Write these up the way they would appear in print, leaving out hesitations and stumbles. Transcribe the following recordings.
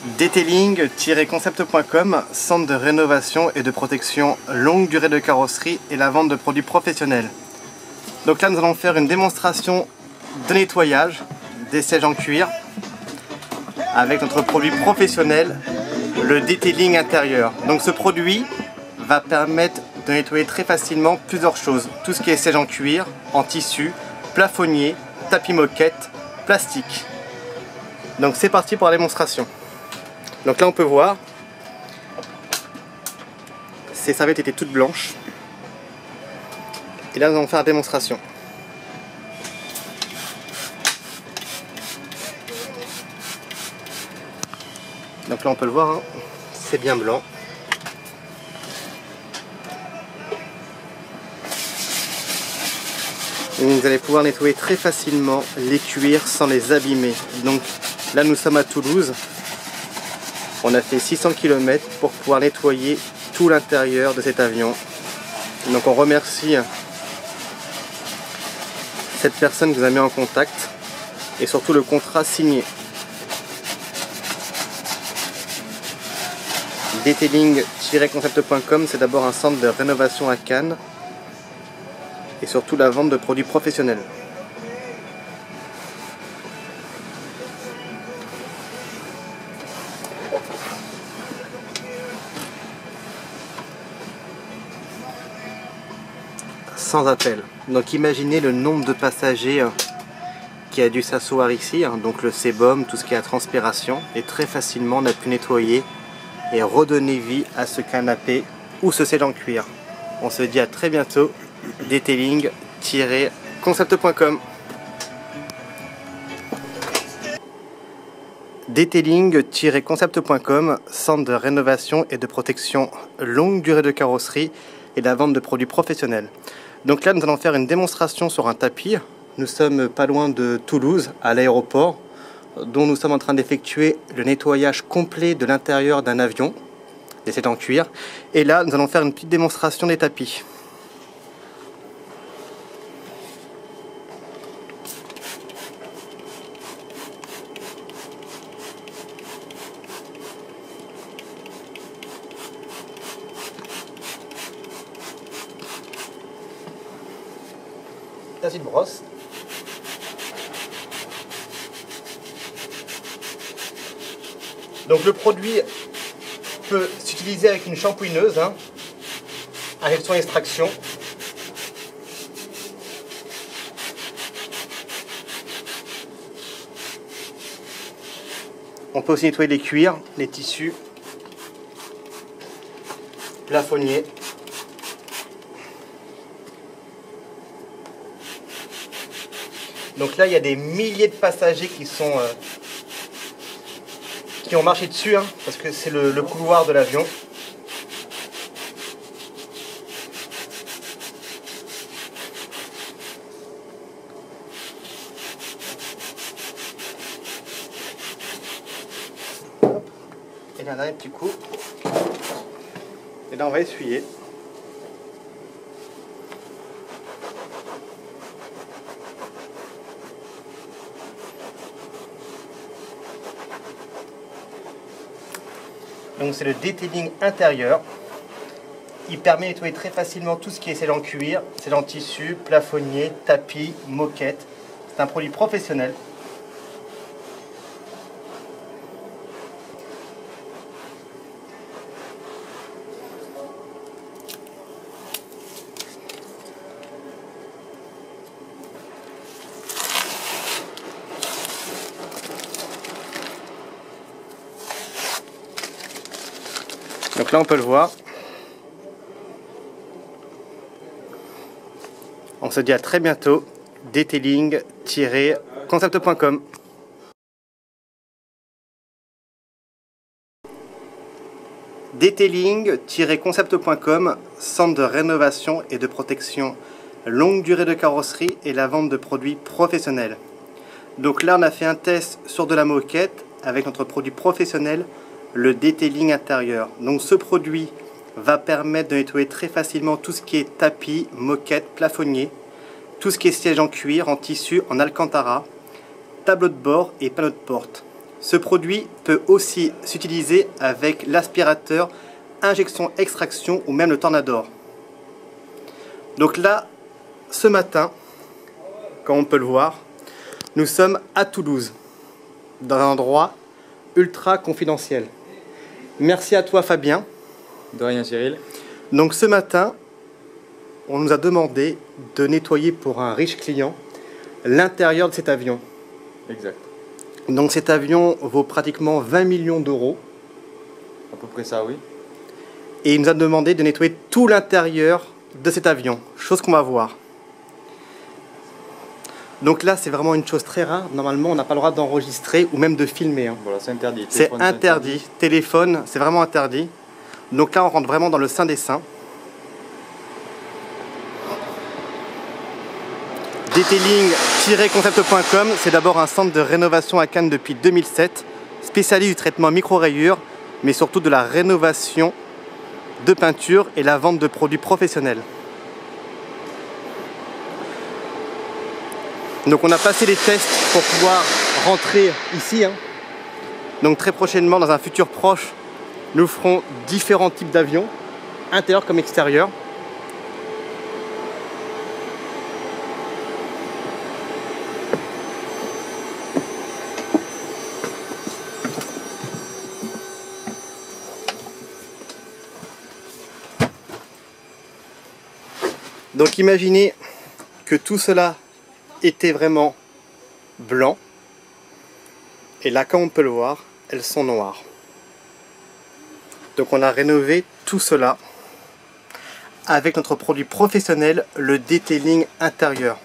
Detailing-concept.com, centre de rénovation et de protection longue durée de carrosserie et la vente de produits professionnels. Donc là nous allons faire une démonstration de nettoyage des sièges en cuir avec notre produit professionnel, le detailing intérieur. Donc ce produit va permettre de nettoyer très facilement plusieurs choses. Tout ce qui est siège en cuir, en tissu, plafonnier, tapis moquette, plastique. Donc c'est parti pour la démonstration. Donc là on peut voir, ces serviettes étaient toutes blanches. Et là nous allons faire la démonstration. Donc là on peut le voir, hein, c'est bien blanc. Et vous allez pouvoir nettoyer très facilement les cuirs sans les abîmer. Donc là nous sommes à Toulouse. On a fait 600 km pour pouvoir nettoyer tout l'intérieur de cet avion. Donc on remercie cette personne qui nous a mis en contact et surtout le contrat signé. Detailing-concept.com, c'est d'abord un centre de rénovation à Cannes et surtout la vente de produits professionnels. Sans appel. Donc imaginez le nombre de passagers qui a dû s'asseoir ici, donc le sébum, tout ce qui est à transpiration, et très facilement on a pu nettoyer et redonner vie à ce canapé ou ce siège en cuir. On se dit à très bientôt. Detailing-concept.com. Detailing-concept.com, centre de rénovation et de protection longue durée de carrosserie et la vente de produits professionnels. Donc là nous allons faire une démonstration sur un tapis. Nous sommes pas loin de Toulouse, à l'aéroport, dont nous sommes en train d'effectuer le nettoyage complet de l'intérieur d'un avion, et c'est en cuir. Et là nous allons faire une petite démonstration des tapis. Là c'est une brosse. Donc le produit peut s'utiliser avec une shampooineuse, injection et extraction. On peut aussi nettoyer les cuirs, les tissus, plafonniers. Donc là il y a des milliers de passagers qui ont marché dessus, parce que c'est le couloir de l'avion. Et là, on a un petit coup. Et là on va essuyer. Donc c'est le detailing intérieur. Il permet de nettoyer très facilement tout ce qui est siège en cuir, siège en tissu, plafonnier, tapis, moquette. C'est un produit professionnel. Donc là on peut le voir. On se dit à très bientôt. Detailing-concept.com. Detailing-concept.com, centre de rénovation et de protection longue durée de carrosserie et la vente de produits professionnels. Donc là on a fait un test sur de la moquette avec notre produit professionnel, le detailing intérieur. Donc ce produit va permettre de nettoyer très facilement tout ce qui est tapis, moquette, plafonnier, tout ce qui est siège en cuir, en tissu, en alcantara, tableau de bord et panneau de porte. Ce produit peut aussi s'utiliser avec l'aspirateur injection-extraction ou même le Tornador. Donc là, ce matin, comme on peut le voir, nous sommes à Toulouse, dans un endroit ultra confidentiel. Merci à toi Fabien. De rien Cyril. Donc ce matin, on nous a demandé de nettoyer pour un riche client l'intérieur de cet avion. Exact. Donc cet avion vaut pratiquement 20 millions d'euros. À peu près ça, oui. Et il nous a demandé de nettoyer tout l'intérieur de cet avion, chose qu'on va voir. Donc là, c'est vraiment une chose très rare. Normalement, on n'a pas le droit d'enregistrer ou même de filmer. Hein. Voilà, c'est interdit. C'est interdit. Téléphone, c'est vraiment interdit. Donc là, on rentre vraiment dans le sein des saints. Detailing-concept.com, c'est d'abord un centre de rénovation à Cannes depuis 2007, spécialiste du traitement micro-rayures, mais surtout de la rénovation de peinture et la vente de produits professionnels. Donc on a passé les tests pour pouvoir rentrer ici. Hein. Donc très prochainement, dans un futur proche, nous ferons différents types d'avions, intérieurs comme extérieurs. Donc imaginez que tout cela était vraiment blanc. Et là, comme on peut le voir, elles sont noires. Donc on a rénové tout cela avec notre produit professionnel, le detailing intérieur.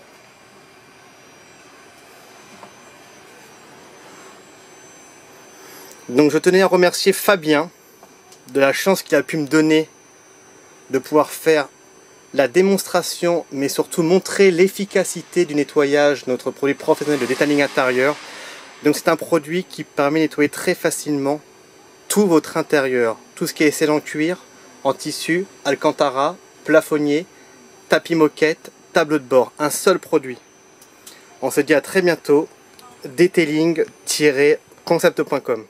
Donc je tenais à remercier Fabien de la chance qu'il a pu me donner de pouvoir faire la démonstration, mais surtout montrer l'efficacité du nettoyage de notre produit professionnel de detailing intérieur. Donc c'est un produit qui permet de nettoyer très facilement tout votre intérieur, tout ce qui est scellé en cuir, en tissu, alcantara, plafonnier, tapis moquette, tableau de bord, un seul produit. On se dit à très bientôt, detailing-concept.com.